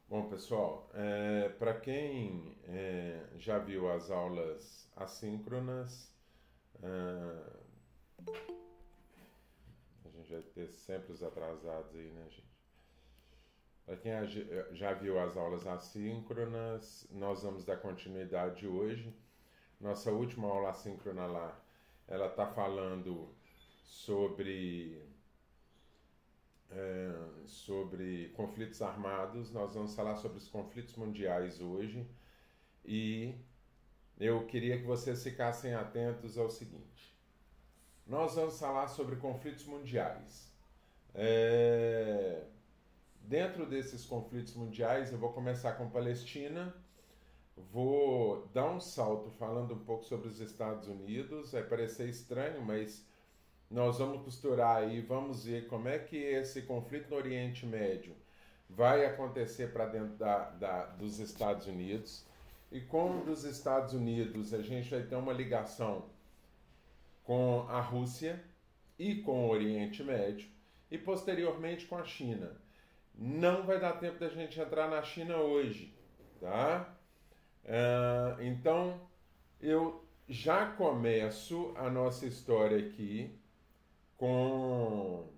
Bom, pessoal, para quem já viu as aulas assíncronas, é, a gente vai ter sempre os atrasados aí, né, gente? Para quem já viu as aulas assíncronas, nós vamos dar continuidade hoje. Nossa última aula assíncrona lá, ela está falando sobre sobre conflitos armados. Nós vamos falar sobre os conflitos mundiais hoje e eu queria que vocês ficassem atentos ao seguinte: nós vamos falar sobre conflitos mundiais. É, Dentro desses conflitos mundiais, eu vou começar com Palestina, vou dar um salto falando um pouco sobre os Estados Unidos. Vai parecer estranho, mas nós vamos costurar aí, vamos ver como é que esse conflito no Oriente Médio vai acontecer para dentro dos Estados Unidos. E com os Estados Unidos, a gente vai ter uma ligação com a Rússia e com o Oriente Médio e posteriormente com a China. Não vai dar tempo da gente entrar na China hoje, tá? Então eu já começo a nossa história aqui com.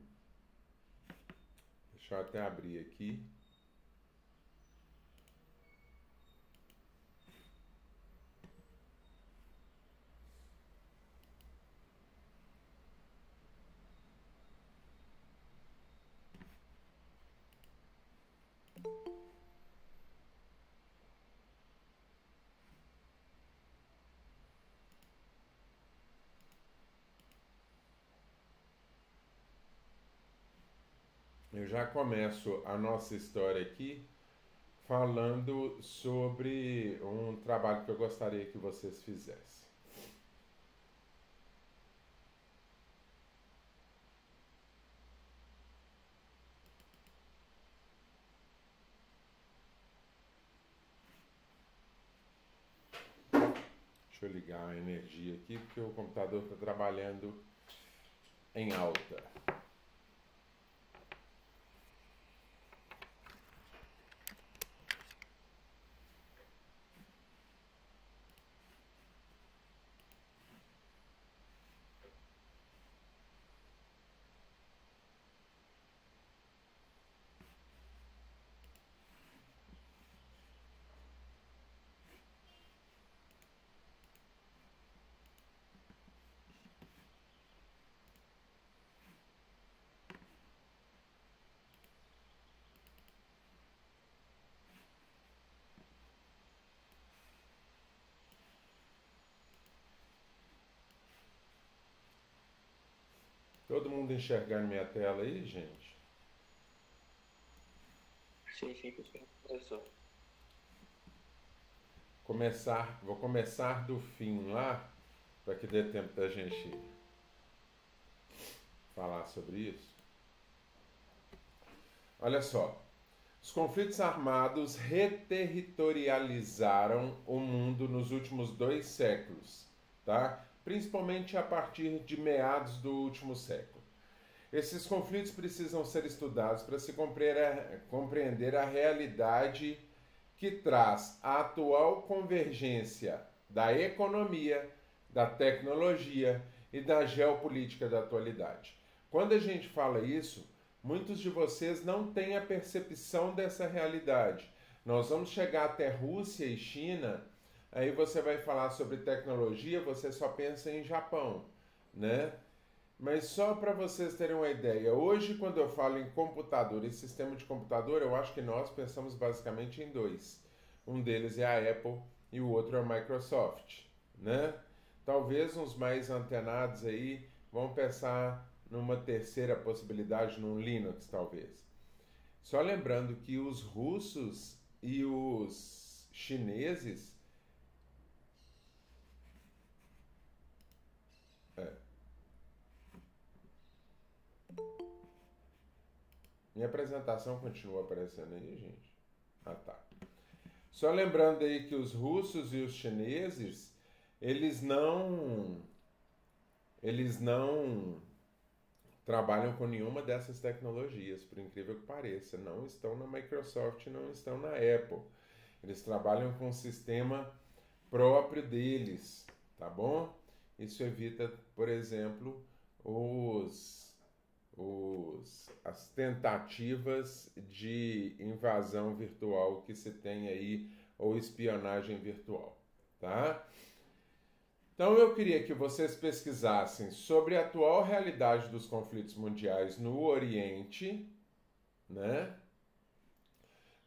Deixa eu até abrir aqui. Eu já começo a nossa história aqui falando sobre um trabalho que eu gostaria que vocês fizessem. Deixa eu ligar a energia aqui porque o computador está trabalhando em alta. Todo mundo enxergando minha tela aí, gente? Sim, sim, professor. Vou começar do fim lá, para que dê tempo da gente falar sobre isso. Olha só, os conflitos armados reterritorializaram o mundo nos últimos 2 séculos, tá? Principalmente a partir de meados do último século. Esses conflitos precisam ser estudados para se compreender a realidade que traz a atual convergência da economia, da tecnologia e da geopolítica da atualidade. Quando a gente fala isso, muitos de vocês não têm a percepção dessa realidade. Nós vamos chegar até Rússia e China, aí você vai falar sobre tecnologia, você só pensa em Japão, né? Mas só para vocês terem uma ideia, hoje quando eu falo em computador e sistema de computador, eu acho que nós pensamos basicamente em dois. Um deles é a Apple e o outro é a Microsoft, né? Talvez uns mais antenados aí vão pensar numa terceira possibilidade, num Linux talvez. Só lembrando que os russos e os chineses, é, minha apresentação continua aparecendo aí, gente? Ah, tá. Só lembrando aí que os russos e os chineses, eles não eles não trabalham com nenhuma dessas tecnologias, por incrível que pareça. Não estão na Microsoft, não estão na Apple. Eles trabalham com um sistema próprio deles, tá bom? Isso evita, por exemplo, as tentativas de invasão virtual que se tem aí, ou espionagem virtual, tá? Então eu queria que vocês pesquisassem sobre a atual realidade dos conflitos mundiais no Oriente, né?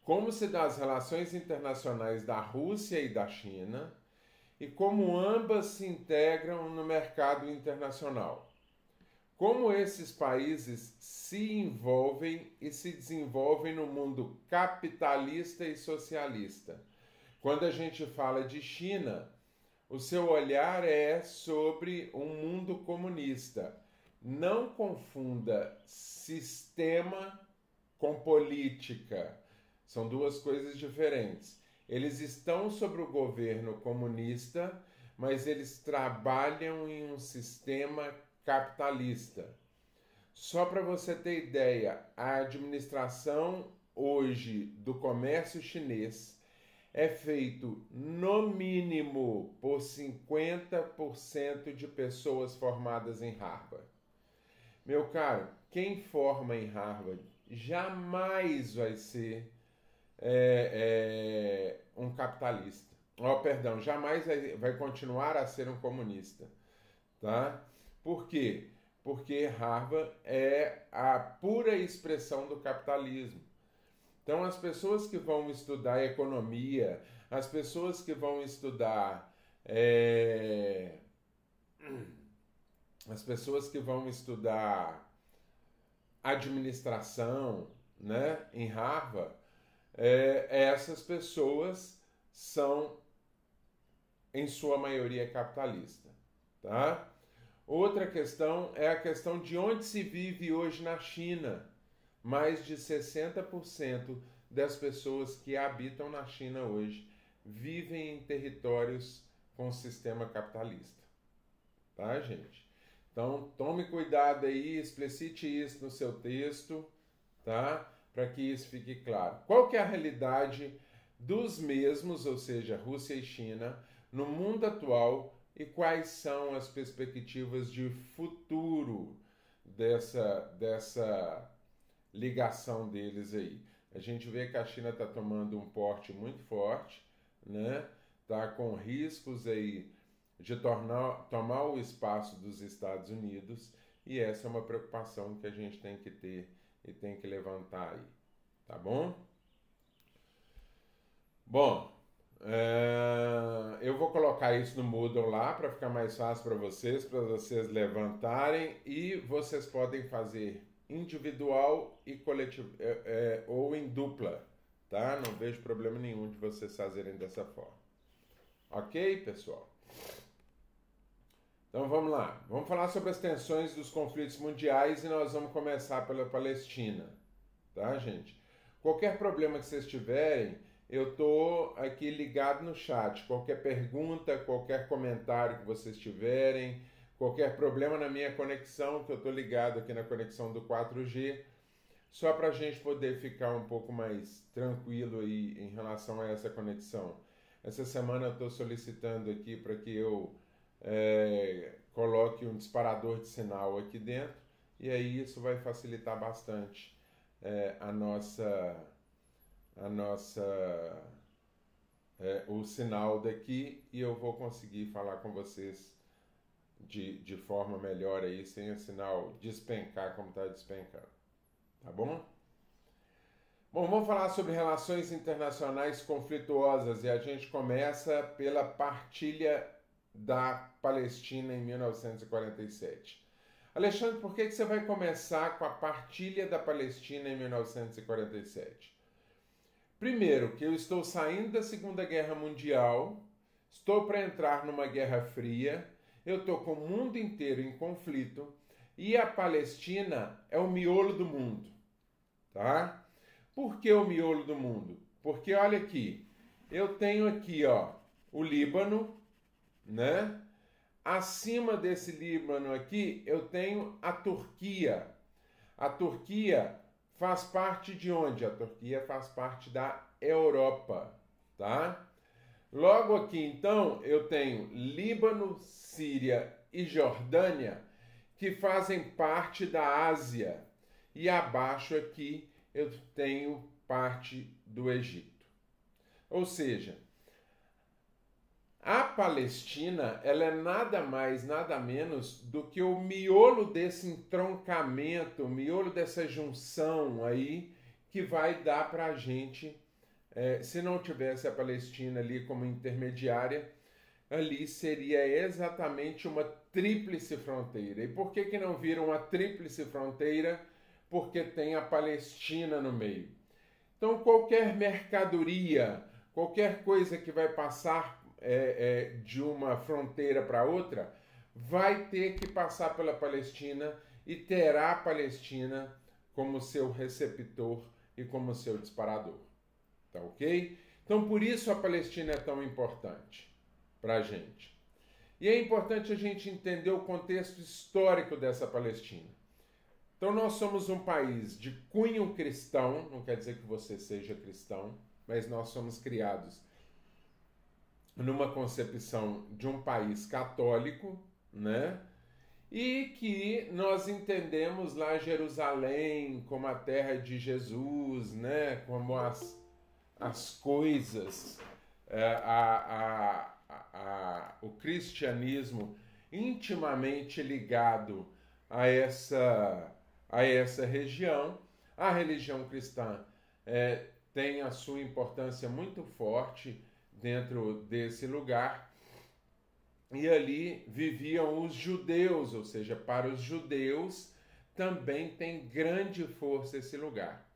Como se dão as relações internacionais da Rússia e da China e como ambas se integram no mercado internacional. Como esses países se envolvem e se desenvolvem no mundo capitalista e socialista. Quando a gente fala de China, o seu olhar é sobre um mundo comunista. Não confunda sistema com política. São duas coisas diferentes. Eles estão sob o governo comunista, mas eles trabalham em um sistema capitalista. Só para você ter ideia, a administração hoje do comércio chinês é feito no mínimo por 50% de pessoas formadas em Harvard. Meu caro, quem forma em Harvard jamais vai ser um capitalista. Perdão, jamais vai continuar a ser um comunista. Tá? Por quê? Porque Harvard é a pura expressão do capitalismo. Então, as pessoas que vão estudar economia, as pessoas que vão estudar administração, né, em Harvard, essas pessoas são, em sua maioria, capitalista, tá? Outra questão é a questão de onde se vive hoje na China. Mais de 60% das pessoas que habitam na China hoje vivem em territórios com sistema capitalista. Tá, gente? Então, tome cuidado aí, explicite isso no seu texto, tá? Para que isso fique claro. Qual que é a realidade dos mesmos, ou seja, Rússia e China, no mundo atual e quais são as perspectivas de futuro dessa ligação deles aí? A gente vê que a China está tomando um porte muito forte, né? Está com riscos aí de tomar o espaço dos Estados Unidos, e essa é uma preocupação que a gente tem que ter e tem que levantar aí, tá bom? Bom, eu vou colocar isso no Moodle lá para ficar mais fácil para vocês levantarem, e vocês podem fazer individual e coletivo, ou em dupla, tá? Não vejo problema nenhum de vocês fazerem dessa forma. Ok, pessoal? Então vamos lá. Vamos falar sobre as tensões dos conflitos mundiais e nós vamos começar pela Palestina, tá, gente? Qualquer problema que vocês tiverem, eu tô aqui ligado no chat. Qualquer pergunta, qualquer comentário que vocês tiverem, qualquer problema na minha conexão, que eu tô ligado aqui na conexão do 4G, só para a gente poder ficar um pouco mais tranquilo aí em relação a essa conexão. Essa semana eu estou solicitando aqui para que eu coloque um disparador de sinal aqui dentro, e aí isso vai facilitar bastante o sinal daqui, e eu vou conseguir falar com vocês de forma melhor aí, sem o sinal despencar como está despencando. Tá bom? Bom, vamos falar sobre relações internacionais conflituosas, e a gente começa pela partilha da Palestina em 1947. Alexandre, por que você vai começar com a partilha da Palestina em 1947? Primeiro, que eu estou saindo da Segunda Guerra Mundial, estou para entrar numa Guerra Fria, eu estou com o mundo inteiro em conflito, e a Palestina é o miolo do mundo, tá? Por que o miolo do mundo? Porque olha aqui, eu tenho aqui, ó, o Líbano, né? acima desse Líbano aqui, eu tenho a Turquia. A Turquia faz parte de onde? A Turquia faz parte da Europa, tá? Logo aqui, então, eu tenho Líbano, Síria e Jordânia, que fazem parte da Ásia. E abaixo aqui eu tenho parte do Egito. Ou seja, a Palestina, ela é nada mais, nada menos do que o miolo desse entroncamento, o miolo dessa junção aí, que vai dar para a gente, se não tivesse a Palestina ali como intermediária, ali seria exatamente uma tríplice fronteira. E por que não vira uma tríplice fronteira? Porque tem a Palestina no meio. Então, qualquer mercadoria, qualquer coisa que vai passar de uma fronteira para outra, vai ter que passar pela Palestina e terá a Palestina como seu receptor e como seu disparador. Tá ok? Então, por isso a Palestina é tão importante para a gente. E é importante a gente entender o contexto histórico dessa Palestina. Então, nós somos um país de cunho cristão, não quer dizer que você seja cristão, mas nós somos criados numa concepção de um país católico, né? E que nós entendemos lá Jerusalém como a terra de Jesus, né? Como as coisas, o cristianismo intimamente ligado a essa região. A religião cristã tem a sua importância muito forte dentro desse lugar. E ali viviam os judeus, ou seja, para os judeus também tem grande força esse lugar.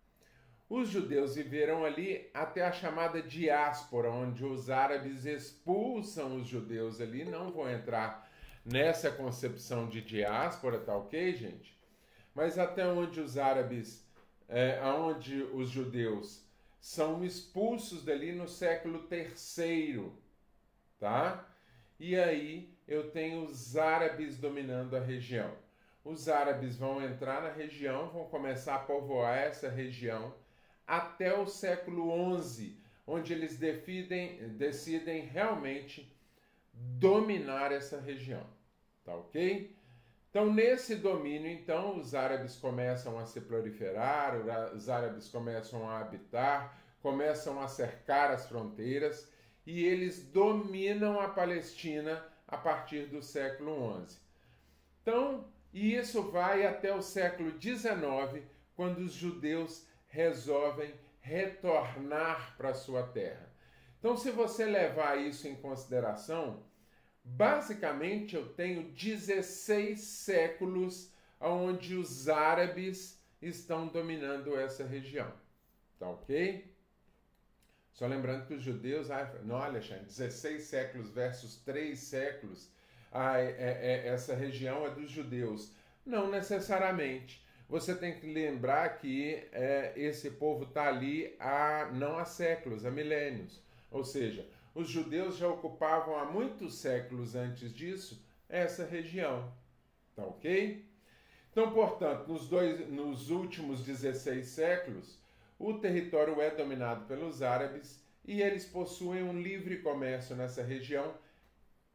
Os judeus viveram ali até a chamada diáspora, onde os árabes expulsam os judeus ali. Não vou entrar nessa concepção de diáspora, tá ok, gente? Mas até onde os árabes, aonde os judeus são expulsos dali no século III, tá? E aí eu tenho os árabes dominando a região. Os árabes vão entrar na região, vão começar a povoar essa região até o século XI, onde eles decidem realmente dominar essa região, tá ok? Então, nesse domínio, então, os árabes começam a se proliferar, os árabes começam a habitar, começam a cercar as fronteiras e eles dominam a Palestina a partir do século XI. Então, isso vai até o século XIX, quando os judeus resolvem retornar para a sua terra. Então, se você levar isso em consideração, basicamente eu tenho 16 séculos onde os árabes estão dominando essa região. Tá ok? Só lembrando que os judeus, não, Alexandre, 16 séculos versus 3 séculos, essa região é dos judeus. Não necessariamente. Você tem que lembrar que esse povo está ali não há séculos, há milênios. Ou seja, os judeus já ocupavam há muitos séculos antes disso essa região. Tá ok? Então, portanto, nos últimos 16 séculos, o território é dominado pelos árabes e eles possuem um livre comércio nessa região,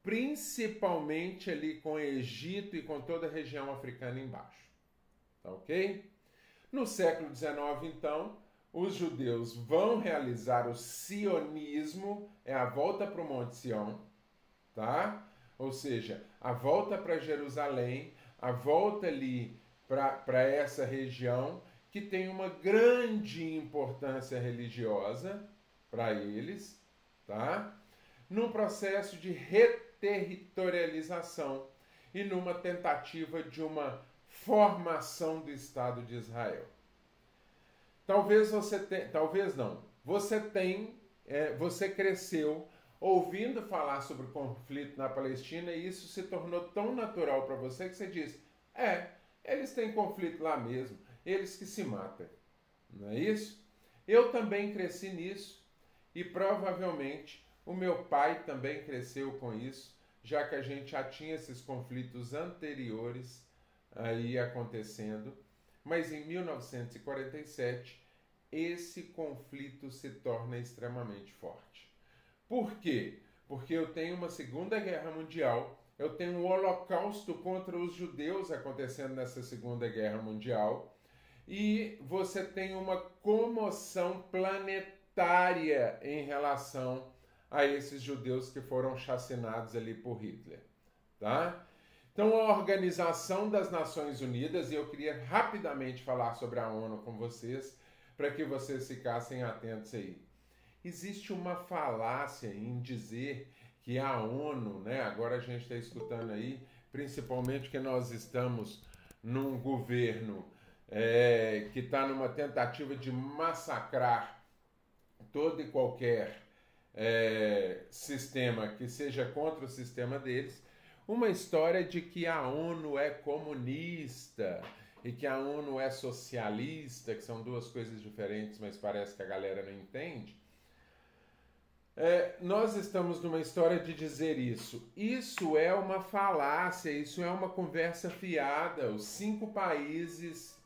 principalmente ali com o Egito e com toda a região africana embaixo. Tá ok? No século XIX, então, os judeus vão realizar o sionismo, a volta para o Monte Sião, tá? Ou seja, a volta para Jerusalém, a volta ali para essa região que tem uma grande importância religiosa para eles, tá? Num processo de reterritorialização e numa tentativa de uma formação do Estado de Israel. Talvez você cresceu ouvindo falar sobre o conflito na Palestina e isso se tornou tão natural para você que você diz, eles têm conflito lá mesmo, eles que se matam, não é isso? Eu também cresci nisso e provavelmente o meu pai também cresceu com isso, já que a gente já tinha esses conflitos anteriores aí acontecendo, mas em 1947 esse conflito se torna extremamente forte. Por quê? Porque eu tenho uma Segunda Guerra Mundial, eu tenho um holocausto contra os judeus acontecendo nessa Segunda Guerra Mundial, e você tem uma comoção planetária em relação a esses judeus que foram chacinados ali por Hitler, tá? Então, a Organização das Nações Unidas, e eu queria rapidamente falar sobre a ONU com vocês, para que vocês ficassem atentos aí. Existe uma falácia em dizer que a ONU, né, agora a gente está escutando aí, principalmente que nós estamos num governo que está numa tentativa de massacrar todo e qualquer sistema que seja contra o sistema deles, uma história de que a ONU é comunista e que a ONU é socialista, que são duas coisas diferentes, mas parece que a galera não entende. Nós estamos numa história de dizer isso. Isso é uma falácia, isso é uma conversa fiada. Os 5 países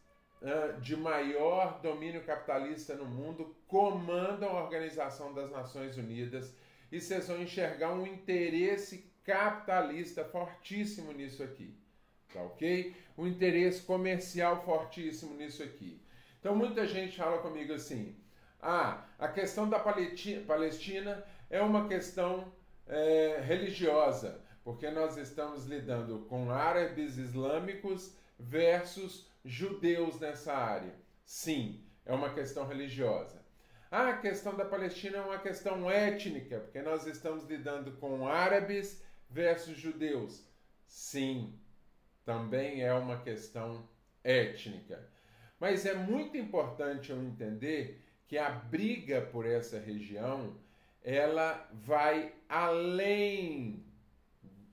de maior domínio capitalista no mundo comandam a Organização das Nações Unidas e vocês vão enxergar um interesse capitalista fortíssimo nisso aqui, tá ok? Um interesse comercial fortíssimo nisso aqui. Então muita gente fala comigo assim, a questão da Palestina é uma questão religiosa, porque nós estamos lidando com árabes islâmicos versus judeus nessa área. Sim, é uma questão religiosa. A questão da Palestina é uma questão étnica, porque nós estamos lidando com árabes versus judeus. Sim, também é uma questão étnica. Mas é muito importante eu entender que a briga por essa região, ela vai além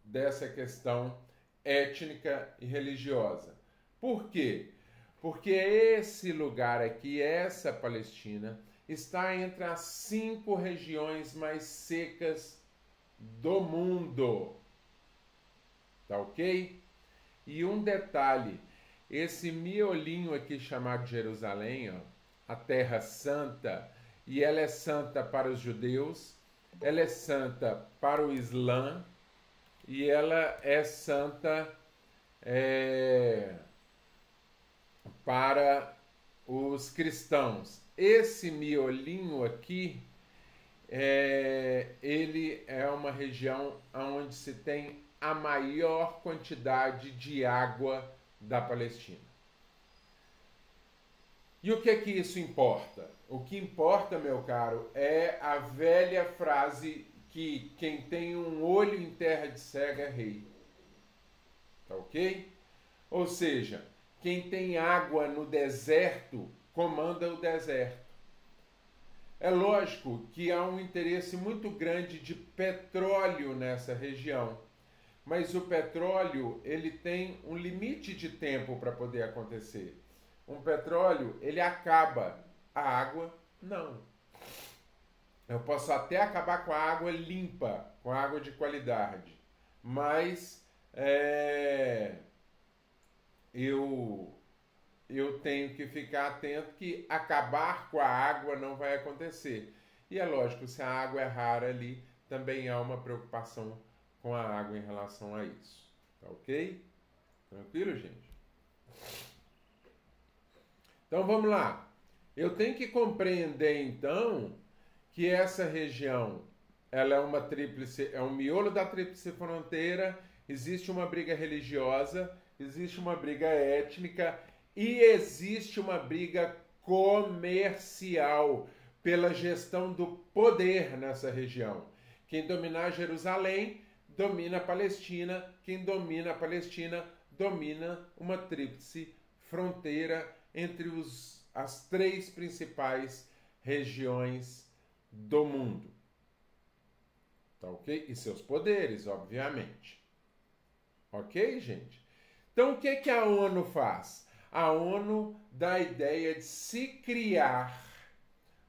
dessa questão étnica e religiosa. Por quê? Porque esse lugar aqui, essa Palestina, está entre as 5 regiões mais secas do mundo. Tá ok? E um detalhe, esse miolinho aqui chamado Jerusalém, ó, a Terra Santa, e ela é santa para os judeus, ela é santa para o Islã, e ela é santa para os cristãos. Esse miolinho aqui, ele é uma região onde se tem a maior quantidade de água da Palestina. E o que é que isso importa? O que importa, meu caro, é a velha frase que quem tem um olho em terra de cega é rei. Tá ok? Ou seja, quem tem água no deserto comanda o deserto. É lógico que há um interesse muito grande de petróleo nessa região, mas o petróleo ele tem um limite de tempo para poder acontecer. Um petróleo ele acaba, a água não. Eu posso até acabar com a água limpa, com a água de qualidade, mas eu tenho que ficar atento que acabar com a água não vai acontecer. E é lógico, se a água é rara ali, também há uma preocupação com a água em relação a isso. Tá ok? Tranquilo, gente? Então vamos lá. Eu tenho que compreender então que essa região ela é uma tríplice, é um miolo da tríplice fronteira, existe uma briga religiosa, existe uma briga étnica e existe uma briga comercial pela gestão do poder nessa região. Quem dominar Jerusalém domina a Palestina, quem domina a Palestina domina uma tríplice fronteira entre as 3 principais regiões do mundo. Tá ok? E seus poderes, obviamente. Ok, gente? Então, o que a ONU faz? A ONU dá a ideia de se criar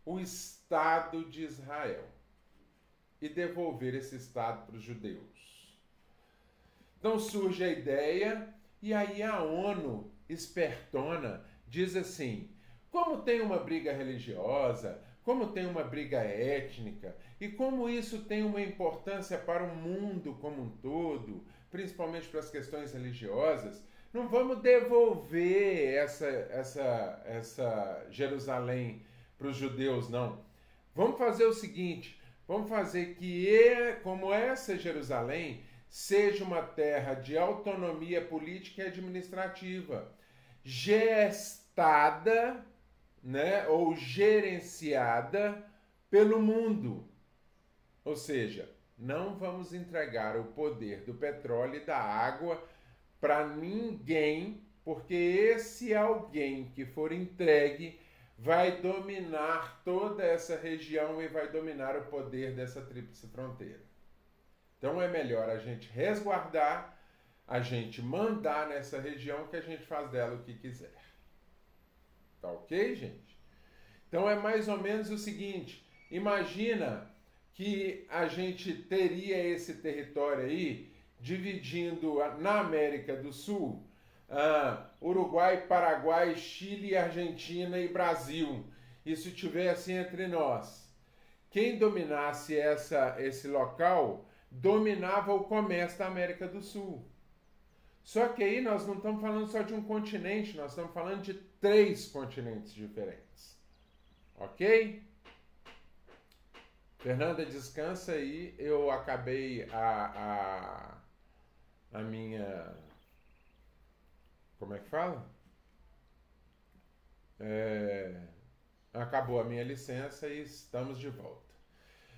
o Estado de Israel e devolver esse Estado para os judeus. Então surge a ideia e aí a ONU, espertona, diz assim, como tem uma briga religiosa, como tem uma briga étnica e como isso tem uma importância para o mundo como um todo, principalmente para as questões religiosas, não vamos devolver essa Jerusalém para os judeus, não. Vamos fazer o seguinte, vamos fazer que, como essa Jerusalém, seja uma terra de autonomia política e administrativa, gestada, né, ou gerenciada pelo mundo. Ou seja, não vamos entregar o poder do petróleo e da água para ninguém, porque esse alguém que for entregue vai dominar toda essa região e vai dominar o poder dessa tríplice fronteira. Então é melhor a gente resguardar, a gente mandar nessa região que a gente faz dela o que quiser. Tá ok, gente? Então é mais ou menos o seguinte, imagina que a gente teria esse território aí dividindo na América do Sul, Uruguai, Paraguai, Chile, Argentina e Brasil. Isso tivesse entre nós. Quem dominasse esse local dominava o comércio da América do Sul. Só que aí nós não estamos falando só de um continente, nós estamos falando de 3 continentes diferentes. Ok? Fernanda, descansa aí. Eu acabei a minha... Como é que fala? Acabou a minha licença e estamos de volta.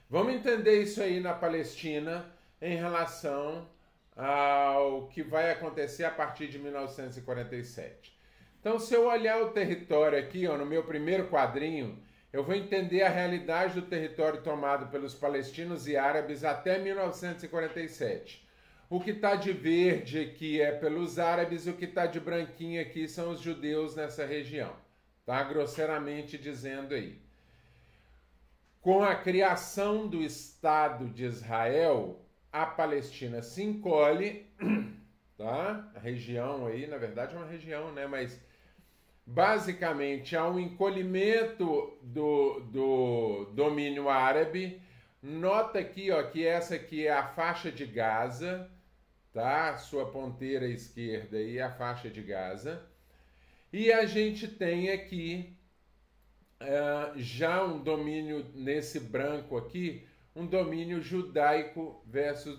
Vamos entender isso aí na Palestina em relação ao que vai acontecer a partir de 1947. Então, se eu olhar o território aqui, ó, no meu primeiro quadrinho, eu vou entender a realidade do território tomado pelos palestinos e árabes até 1947. O que está de verde aqui é pelos árabes, o que está de branquinho aqui são os judeus nessa região. Tá? Grosseiramente dizendo aí. Com a criação do Estado de Israel, a Palestina se encolhe, tá? A região aí, na verdade é uma região, né? Mas basicamente há um encolhimento do domínio árabe. Nota aqui, ó, que essa aqui é a faixa de Gaza, tá? Sua ponteira esquerda aí é a faixa de Gaza. E a gente tem aqui já um domínio nesse branco aqui, um domínio judaico versus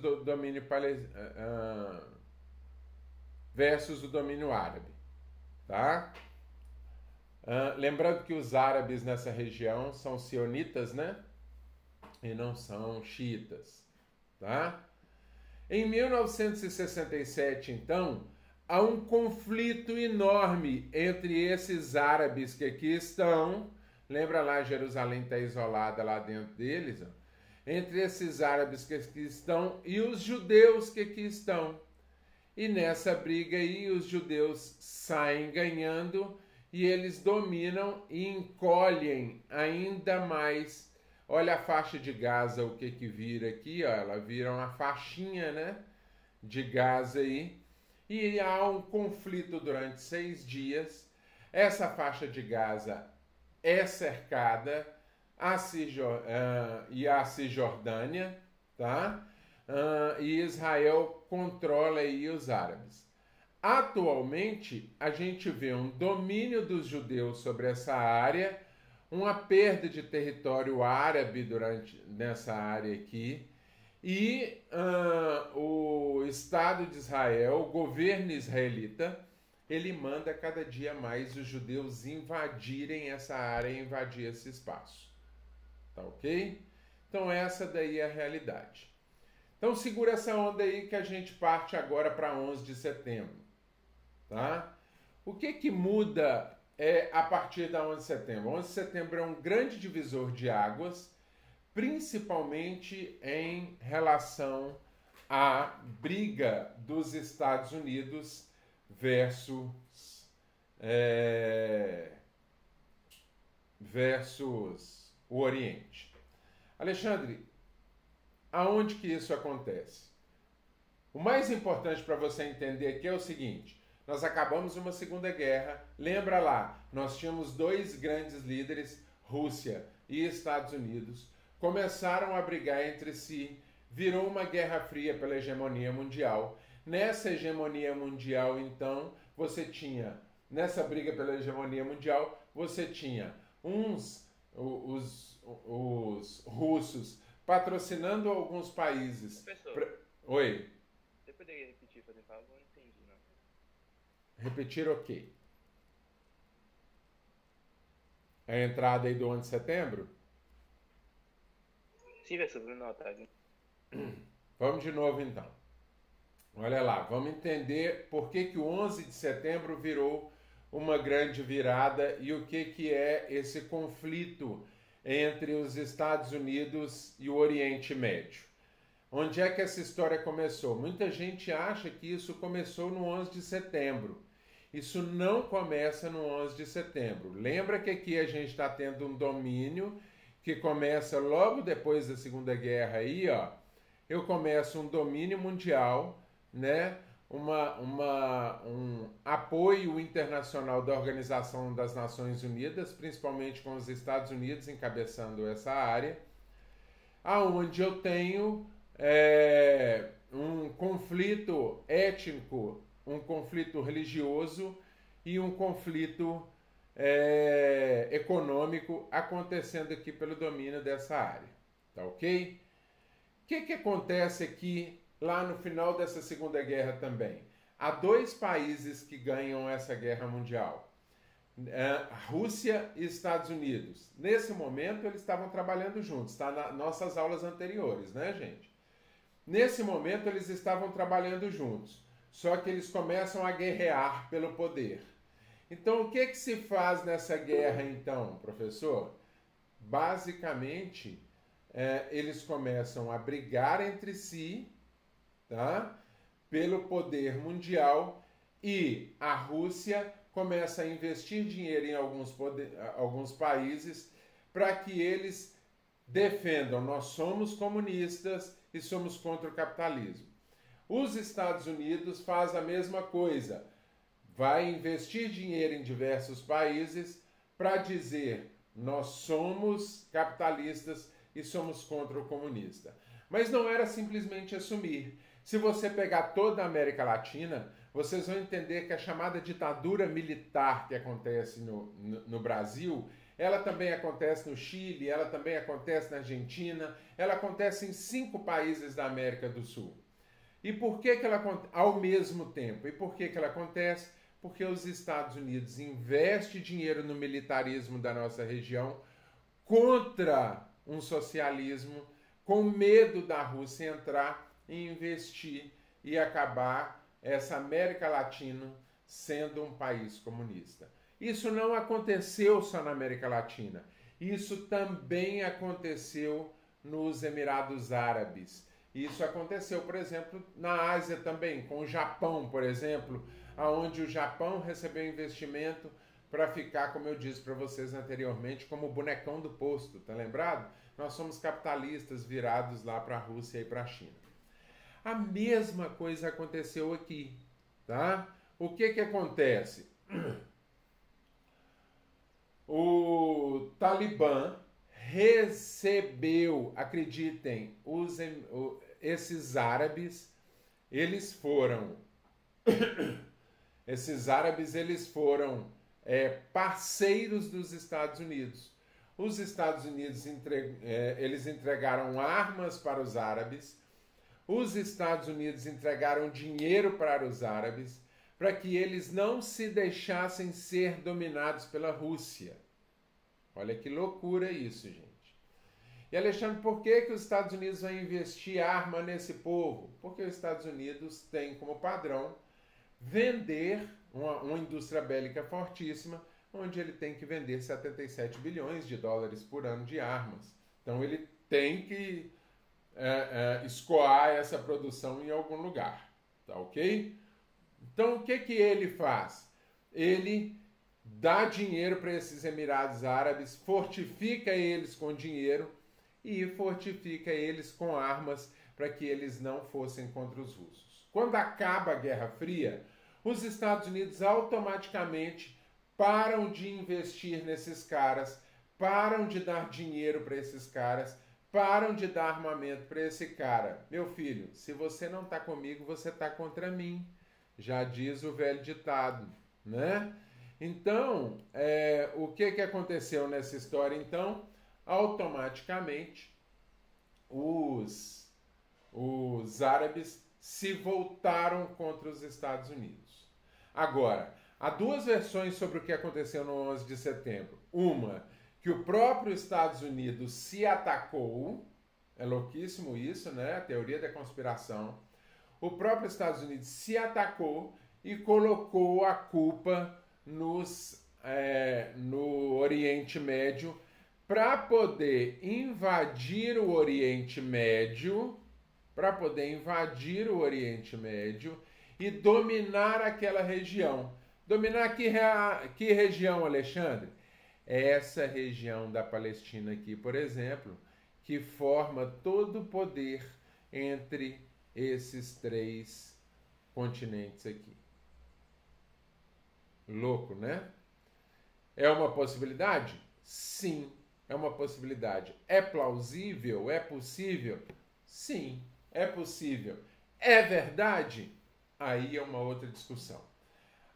versus o domínio árabe, tá? Lembrando que os árabes nessa região são sionitas, né? E não são xiitas, tá? Em 1967, então, há um conflito enorme entre esses árabes que aqui estão. Lembra lá, Jerusalém está isolada lá dentro deles, ó? Entre esses árabes que aqui estão e os judeus que aqui estão. E nessa briga aí, os judeus saem ganhando e eles dominam e encolhem ainda mais. Olha a faixa de Gaza, o que vira aqui, ó, ela vira uma faixinha, né, de Gaza aí. E há um conflito durante 6 dias. Essa faixa de Gaza é cercada, e a Cisjordânia, tá? E Israel controla aí os árabes. Atualmente, a gente vê um domínio dos judeus sobre essa área, uma perda de território árabe nessa área aqui, e o Estado de Israel, o governo israelita, ele manda cada dia mais os judeus invadirem essa área e invadir esse espaço. Tá ok? Então essa daí é a realidade. Então segura essa onda aí que a gente parte agora para 11 de setembro. Tá? O que muda a partir da 11 de setembro? 11 de setembro é um grande divisor de águas, principalmente em relação à briga dos Estados Unidos versus o Oriente. Alexandre, aonde que isso acontece? O mais importante para você entender aqui é o seguinte: nós acabamos uma Segunda Guerra, lembra lá, nós tínhamos dois grandes líderes, Rússia e Estados Unidos, começaram a brigar entre si, virou uma guerra fria pela hegemonia mundial. Nessa hegemonia mundial, então, você tinha, nessa briga pela hegemonia mundial, você tinha os russos patrocinando alguns países. Professor, Oi, você poderia repetir, fazer favor? Não entendi, não. repetir o quê? A entrada aí do 11 de setembro? Sim, professor, Bruno Otávio. Vamos de novo então. Olha lá, vamos entender por que o 11 de setembro virou uma grande virada e o que é esse conflito entre os Estados Unidos e o Oriente Médio. Onde é que essa história começou? Muita gente acha que isso começou no 11 de setembro. Isso não começa no 11 de setembro. Lembra que aqui a gente está tendo um domínio que começa logo depois da Segunda Guerra aí, ó. Eu começo um domínio mundial, né? Um apoio internacional da Organização das Nações Unidas, principalmente com os Estados Unidos encabeçando essa área, aonde eu tenho um conflito étnico, um conflito religioso e um conflito econômico acontecendo aqui pelo domínio dessa área, tá ok? O que acontece aqui lá no final dessa Segunda Guerra também? Há dois países que ganham essa guerra mundial, Rússia e Estados Unidos. Nesse momento eles estavam trabalhando juntos, está nas nossas aulas anteriores, né, gente? Nesse momento eles estavam trabalhando juntos, só que eles começam a guerrear pelo poder. Então o que se faz nessa guerra então, professor? Basicamente, eles começam a brigar entre si, tá? Pelo poder mundial, e a Rússia começa a investir dinheiro em alguns países para que eles defendam: nós somos comunistas e somos contra o capitalismo. Os Estados Unidos faz a mesma coisa, vai investir dinheiro em diversos países para dizer: nós somos capitalistas e somos contra o comunista. Mas não era simplesmente assumir. Se você pegar toda a América Latina, vocês vão entender que a chamada ditadura militar que acontece no Brasil, ela também acontece no Chile, ela também acontece na Argentina, ela acontece em 5 países da América do Sul. E por que ela acontece ao mesmo tempo? E por que ela acontece? Porque os Estados Unidos investem dinheiro no militarismo da nossa região contra um socialismo, com medo da Rússia entrar e investir e acabar essa América Latina sendo um país comunista. Isso não aconteceu só na América Latina. Isso também aconteceu nos Emirados Árabes. Isso aconteceu, por exemplo, na Ásia também, com o Japão, por exemplo, onde o Japão recebeu investimento para ficar, como eu disse para vocês anteriormente, como o bonecão do posto, tá lembrado? Nós somos capitalistas virados lá para a Rússia e para a China. A mesma coisa aconteceu aqui, tá? O que acontece? O Talibã recebeu, acreditem, esses árabes, eles foram parceiros dos Estados Unidos. Os Estados Unidos eles entregaram armas para os árabes, os Estados Unidos entregaram dinheiro para os árabes, para que eles não se deixassem ser dominados pela Rússia. Olha que loucura isso, gente. E Alexandre, por que os Estados Unidos vão investir arma nesse povo? Porque os Estados Unidos têm como padrão vender uma indústria bélica fortíssima, onde ele tem que vender 77 bilhões de dólares por ano de armas. Então ele tem que escoar essa produção em algum lugar, tá ok? Então o que ele faz? Ele dá dinheiro para esses Emirados Árabes, fortifica eles com dinheiro e fortifica eles com armas para que eles não fossem contra os russos. Quando acaba a Guerra Fria, os Estados Unidos automaticamente param de investir nesses caras, param de dar dinheiro para esses caras, param de dar armamento para esse cara. Meu filho, se você não está comigo, você está contra mim. Já diz o velho ditado, né? Então, o que aconteceu nessa história? Então, automaticamente, os árabes se voltaram contra os Estados Unidos. Agora, há duas versões sobre o que aconteceu no 11 de setembro. Uma, que o próprio Estados Unidos se atacou, é louquíssimo isso, né? A teoria da conspiração. O próprio Estados Unidos se atacou e colocou a culpa no Oriente Médio para poder invadir o Oriente Médio, e dominar aquela região. Dominar que região, Alexandre? Essa região da Palestina aqui, por exemplo, que forma todo o poder entre esses três continentes aqui. Louco, né? É uma possibilidade? Sim, é uma possibilidade. É plausível? É possível? Sim, é possível. É verdade? Aí é uma outra discussão.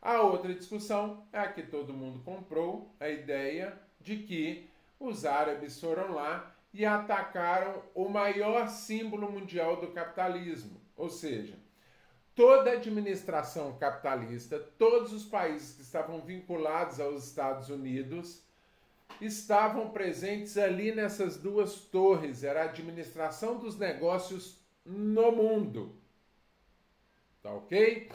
A outra discussão é a que todo mundo comprou, a ideia de que os árabes foram lá e atacaram o maior símbolo mundial do capitalismo. Ou seja, toda a administração capitalista, todos os países que estavam vinculados aos Estados Unidos, estavam presentes ali nessas duas torres. Era a administração dos negócios no mundo. Tá ok?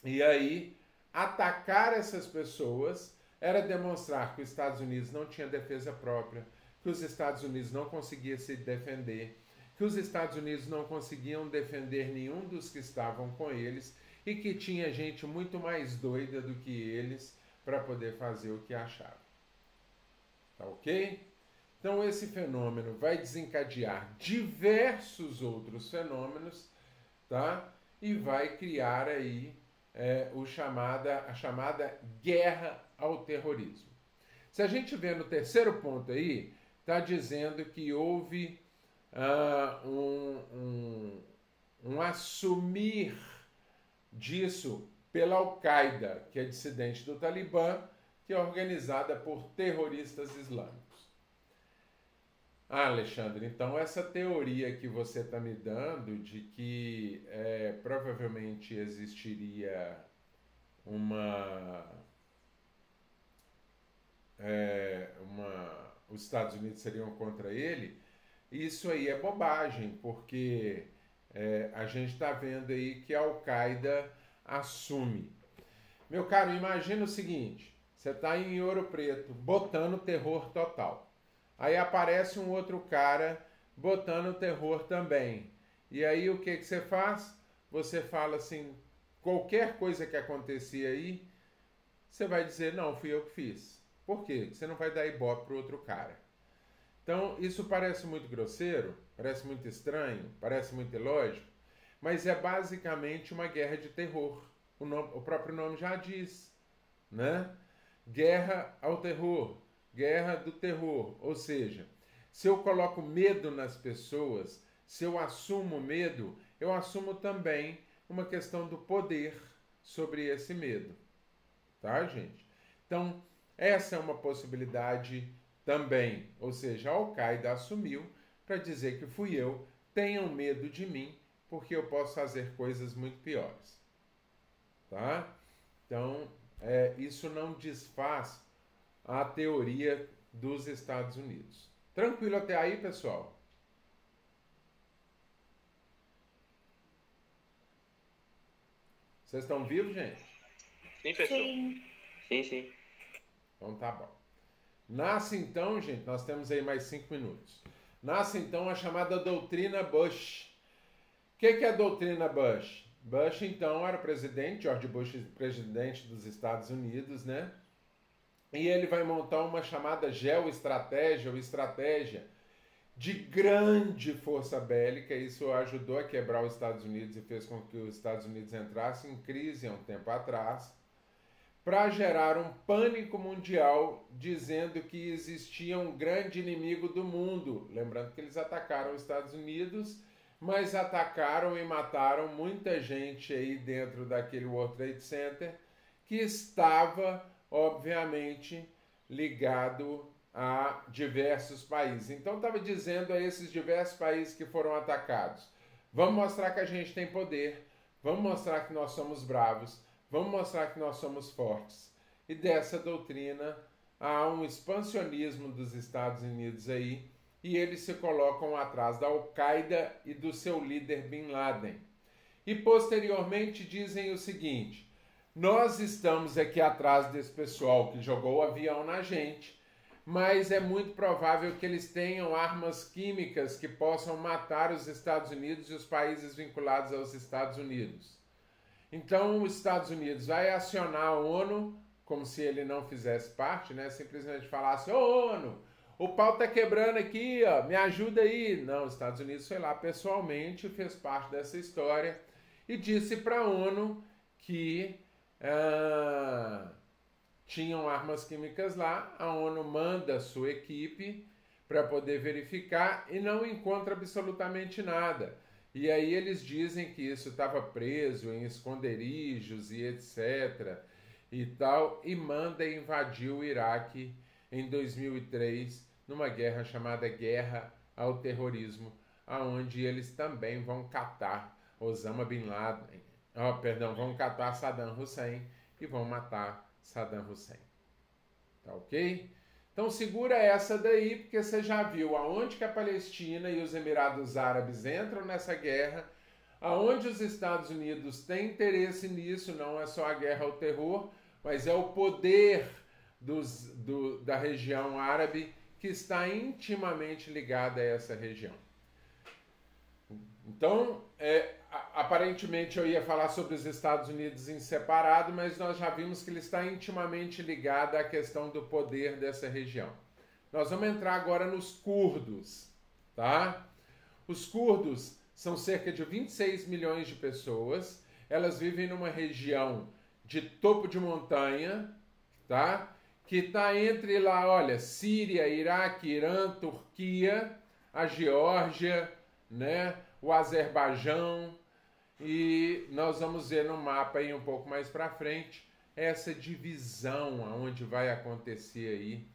E aí, atacar essas pessoas era demonstrar que os Estados Unidos não tinha defesa própria, que os Estados Unidos não conseguiam se defender, que os Estados Unidos não conseguiam defender nenhum dos que estavam com eles e que tinha gente muito mais doida do que eles para poder fazer o que achava. Tá ok? Então esse fenômeno vai desencadear diversos outros fenômenos, tá? E vai criar aí a chamada guerra ao terrorismo. Se a gente vê no terceiro ponto aí, está dizendo que houve um assumir disso pela Al-Qaeda, que é dissidente do Talibã, que é organizada por terroristas islâmicos. Ah, Alexandre, então essa teoria que você está me dando de que provavelmente existiria os Estados Unidos seriam contra ele, isso aí é bobagem, porque a gente está vendo aí que a Al-Qaeda assume. Meu caro, imagina o seguinte, você está em Ouro Preto, botando terror total. Aí aparece um outro cara botando terror também. E aí o que você faz? Você fala assim, qualquer coisa que acontecia aí, você vai dizer, não, fui eu que fiz. Por quê? Você não vai dar ibope para o outro cara. Então, isso parece muito grosseiro, parece muito estranho, parece muito ilógico, mas é basicamente uma guerra de terror. O próprio nome já diz, né? Guerra ao terror, guerra do terror. Ou seja, se eu coloco medo nas pessoas, se eu assumo medo, eu assumo também uma questão do poder sobre esse medo. Tá, gente? Então, essa é uma possibilidade também. Ou seja, a Al-Qaeda assumiu para dizer que fui eu, tenham medo de mim, porque eu posso fazer coisas muito piores. Tá? Então, isso não desfaz a teoria dos Estados Unidos. Tranquilo até aí, pessoal? Vocês estão vivos, gente? Sim, pessoal. Sim. Então tá bom. Nasce então, gente, nós temos aí mais 5 minutos. Nasce então a chamada doutrina Bush. O que é a doutrina Bush? Bush, então, era o presidente, George Bush, presidente dos Estados Unidos, né? E ele vai montar uma chamada geoestratégia ou estratégia de grande força bélica. Isso ajudou a quebrar os Estados Unidos e fez com que os Estados Unidos entrassem em crise há um tempo atrás, para gerar um pânico mundial, dizendo que existia um grande inimigo do mundo. Lembrando que eles atacaram os Estados Unidos, mas atacaram e mataram muita gente aí dentro daquele World Trade Center, que estava, obviamente, ligado a diversos países. Então estava dizendo a esses diversos países que foram atacados: vamos mostrar que a gente tem poder, vamos mostrar que nós somos bravos, vamos mostrar que nós somos fortes. E dessa doutrina há um expansionismo dos Estados Unidos aí, e eles se colocam atrás da Al-Qaeda e do seu líder Bin Laden. E posteriormente dizem o seguinte: nós estamos aqui atrás desse pessoal que jogou o avião na gente, mas é muito provável que eles tenham armas químicas que possam matar os Estados Unidos e os países vinculados aos Estados Unidos. Então os Estados Unidos vai acionar a ONU, como se ele não fizesse parte, né? Simplesmente falasse: ô ONU, o pau tá quebrando aqui, ó, me ajuda aí. Não, os Estados Unidos foi lá pessoalmente, fez parte dessa história e disse para a ONU que tinham armas químicas lá. A ONU manda a sua equipe para poder verificar e não encontra absolutamente nada. E aí eles dizem que isso estava preso em esconderijos e etc. e tal, e manda invadir o Iraque em 2003, numa guerra chamada Guerra ao Terrorismo, aonde eles também vão catar Osama Bin Laden, vão catar Saddam Hussein e vão matar Saddam Hussein. Tá ok? Então segura essa daí, porque você já viu aonde que a Palestina e os Emirados Árabes entram nessa guerra, aonde os Estados Unidos têm interesse nisso. Não é só a guerra ao terror, mas é o poder da região árabe que está intimamente ligada a essa região. Então, aparentemente eu ia falar sobre os Estados Unidos em separado, mas nós já vimos que ele está intimamente ligado à questão do poder dessa região. Nós vamos entrar agora nos curdos, tá? Os curdos são cerca de 26 milhões de pessoas. Elas vivem numa região de topo de montanha, tá? Que está entre lá, olha, Síria, Iraque, Irã, Turquia, a Geórgia, né? O Azerbaijão, e nós vamos ver no mapa aí um pouco mais para frente essa divisão, aonde vai acontecer aí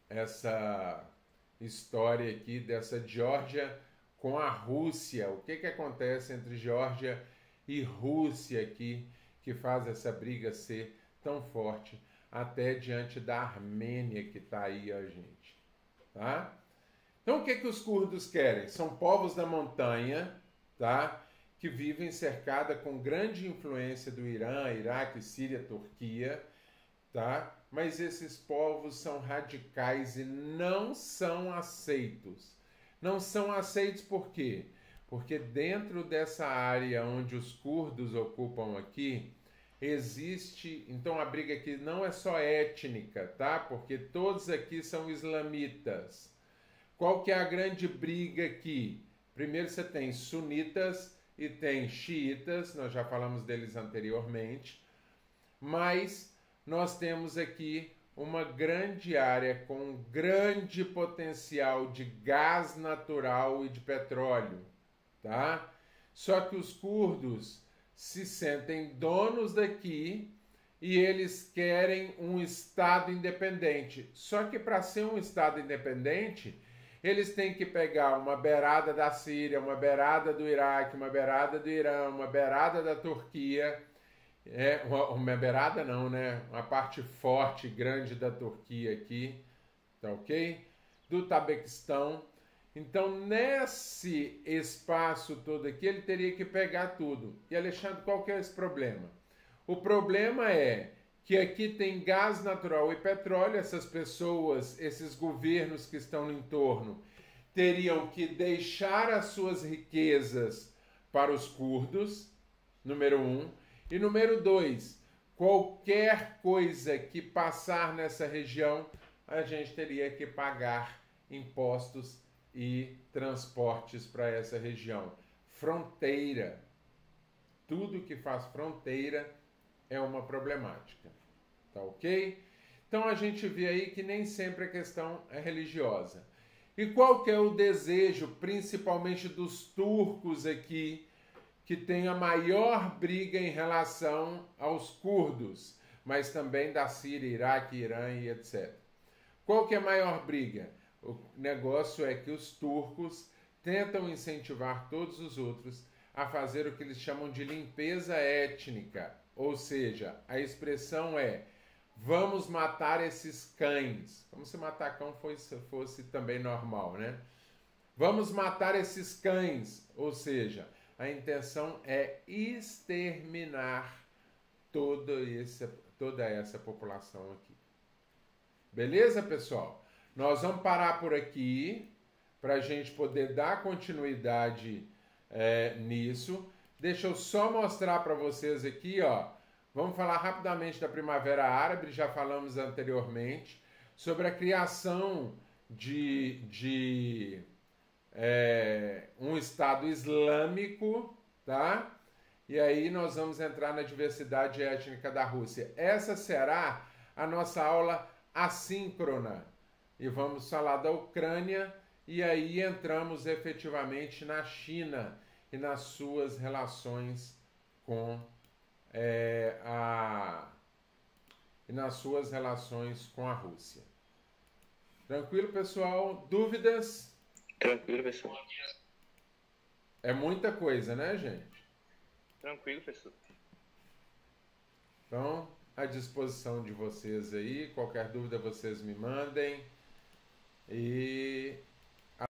essa história aqui dessa Geórgia com a Rússia. O que acontece entre Geórgia e Rússia aqui, que faz essa briga ser tão forte, até diante da Armênia que está aí, ó, gente, tá? Então, o que os curdos querem? São povos da montanha, tá? Que vivem cercada com grande influência do Irã, Iraque, Síria, Turquia, tá? Mas esses povos são radicais e não são aceitos. Não são aceitos por quê? Porque dentro dessa área onde os curdos ocupam aqui, existe... Então, a briga aqui não é só étnica, tá? Porque todos aqui são islamitas. Qual que é a grande briga aqui? Primeiro você tem sunitas e tem xiitas, nós já falamos deles anteriormente, mas nós temos aqui uma grande área com grande potencial de gás natural e de petróleo, tá? Só que os curdos se sentem donos daqui e eles querem um Estado independente. Só que para ser um Estado independente, eles têm que pegar uma beirada da Síria, uma beirada do Iraque, uma beirada do Irã, uma beirada da Turquia. Uma beirada não, né? Uma parte forte, grande da Turquia aqui, tá ok? Do Tabequistão. Então, nesse espaço todo aqui, ele teria que pegar tudo. E, Alexandre, qual que é esse problema? O problema é que aqui tem gás natural e petróleo. Essas pessoas, esses governos que estão no entorno, teriam que deixar as suas riquezas para os curdos, número 1. E número 2, qualquer coisa que passar nessa região, a gente teria que pagar impostos e transportes para essa região. Fronteira. Tudo que faz fronteira é uma problemática. Tá ok? Então a gente vê aí que nem sempre a questão é religiosa. E qual que é o desejo, principalmente dos turcos aqui, que tem a maior briga em relação aos curdos, mas também da Síria, Iraque, Irã e etc. Qual que é a maior briga? O negócio é que os turcos tentam incentivar todos os outros a fazer o que eles chamam de limpeza étnica, ou seja, a expressão é: vamos matar esses cães. Como se matar cão fosse também normal, né? Vamos matar esses cães, ou seja, a intenção é exterminar toda essa população aqui. Beleza, pessoal? Nós vamos parar por aqui para a gente poder dar continuidade nisso. Deixa eu só mostrar para vocês aqui, ó. Vamos falar rapidamente da Primavera Árabe, já falamos anteriormente, sobre a criação de um Estado Islâmico, tá? E aí nós vamos entrar na diversidade étnica da Rússia. Essa será a nossa aula assíncrona. E vamos falar da Ucrânia e aí entramos efetivamente na China e nas suas relações com a Rússia. Tranquilo, pessoal? Dúvidas? Tranquilo, pessoal. É muita coisa, né, gente? Tranquilo, pessoal. Então, à disposição de vocês aí. Qualquer dúvida vocês me mandem. E